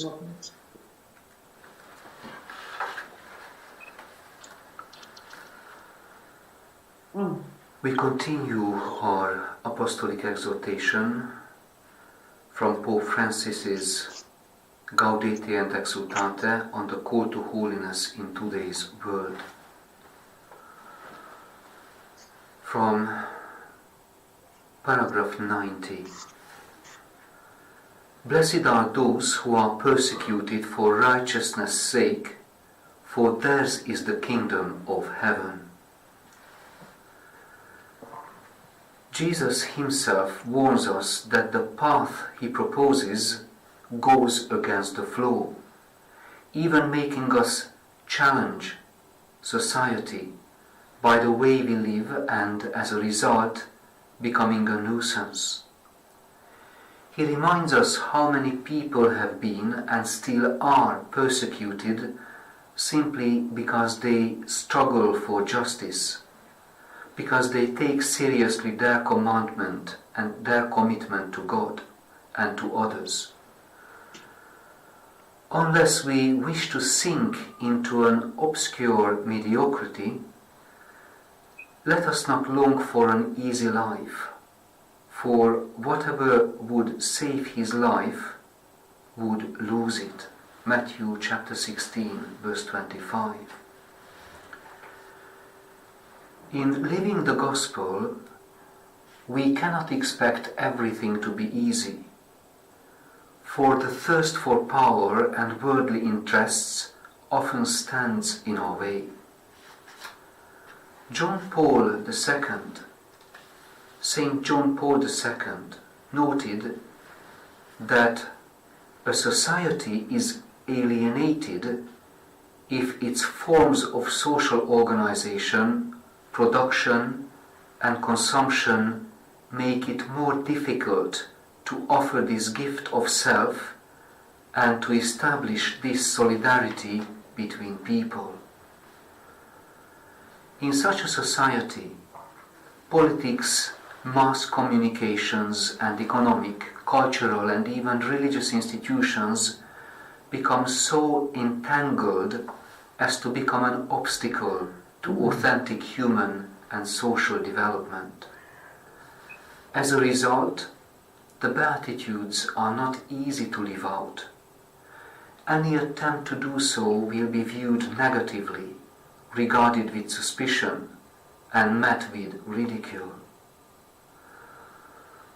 happens. We continue our apostolic exhortation from Pope Francis's Gaudete and Exsultate on the call to holiness in today's world. From paragraph 90. Blessed are those who are persecuted for righteousness' sake, for theirs is the kingdom of heaven. Jesus himself warns us that the path he proposes goes against the flow, even making us challenge society by the way we live and, as a result, becoming a nuisance. He reminds us how many people have been and still are persecuted simply because they struggle for justice, because they take seriously their commandment and their commitment to God and to others. Unless we wish to sink into an obscure mediocrity, let us not long for an easy life, for whatever would save his life would lose it. Matthew chapter 16, verse 25. In living the gospel, we cannot expect everything to be easy, for the thirst for power and worldly interests often stands in our way. Saint John Paul II noted that a society is alienated if its forms of social organization, production and consumption make it more difficult to offer this gift of self and to establish this solidarity between people. In such a society, politics, mass communications and economic, cultural and even religious institutions become so entangled as to become an obstacle to authentic human and social development. As a result, the Beatitudes are not easy to live out. Any attempt to do so will be viewed negatively, regarded with suspicion, and met with ridicule.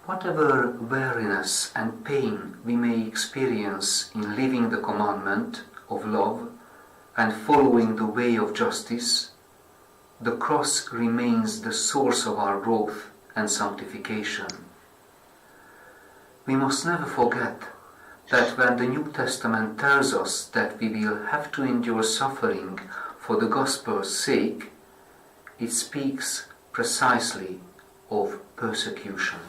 Whatever weariness and pain we may experience in living the commandment of love and following the way of justice, the cross remains the source of our growth and sanctification. We must never forget that when the New Testament tells us that we will have to endure suffering for the gospel's sake, it speaks precisely of persecution.